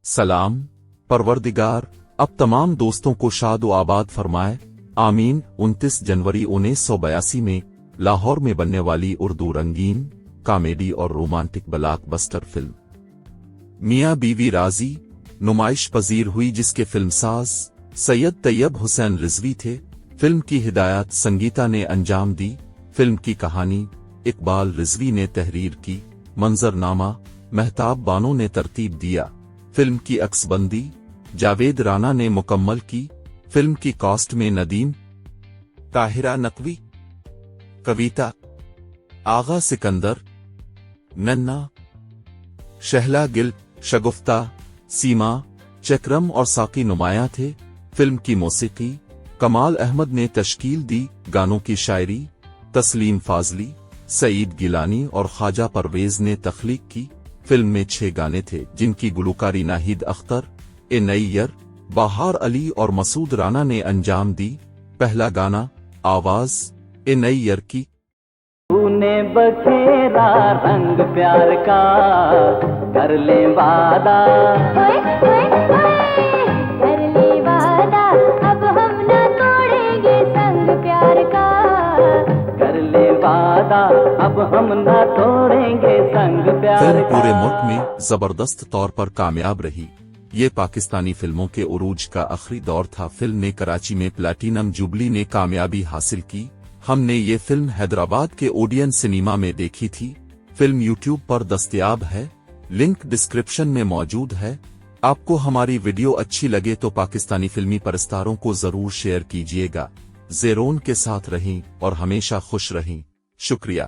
سلام، پروردگار اب تمام دوستوں کو شاد و آباد فرمائے، آمین۔ 29 جنوری 1982 میں لاہور میں بننے والی اردو رنگین کامیڈی اور رومانٹک بلاک بسٹر فلم میاں بیوی راضی نمائش پذیر ہوئی، جس کے فلم ساز سید طیب حسین رضوی تھے۔ فلم کی ہدایت سنگیتا نے انجام دی، فلم کی کہانی اقبال رضوی نے تحریر کی، منظر نامہ مہتاب بانو نے ترتیب دیا، فلم کی عکس بندی جاوید رانا نے مکمل کی۔ فلم کی کاسٹ میں ندیم، طاہرہ نقوی، کویتا، آغا سکندر، ننا، شہلا گل، شگفتہ، سیما، چکرم اور ساقی نمایاں تھے۔ فلم کی موسیقی کمال احمد نے تشکیل دی، گانوں کی شاعری تسلیم فاضلی، سعید گیلانی اور خواجہ پرویز نے تخلیق کی۔ فلم میں 6 گانے تھے جن کی گلوکاری ناہید اختر، اے نیئر، بہار علی اور مسعود رانا نے انجام دی۔ پہلا گانا آواز اے نیئر کی۔ تو نے بکھیرا رنگ پیار کا، کر لے وعدہ، کر لے وعدہ، اب ہم نہ توڑیں گے سنگ پیار کا، کر لے وعدہ، اب ہم نہ توڑیں گے سنگ پیار کا۔ فلم پورے ملک میں زبردست طور پر کامیاب رہی۔ یہ پاکستانی فلموں کے عروج کا آخری دور تھا۔ فلم نے کراچی میں پلاٹینم جوبلی نے کامیابی حاصل کی۔ ہم نے یہ فلم حیدرآباد کے اوڈین سنیما میں دیکھی تھی۔ فلم یوٹیوب پر دستیاب ہے، لنک ڈسکرپشن میں موجود ہے۔ آپ کو ہماری ویڈیو اچھی لگے تو پاکستانی فلمی پرستاروں کو ضرور شیئر کیجیے گا۔ زیرون کے ساتھ رہیں اور ہمیشہ خوش رہیں۔ شکریہ۔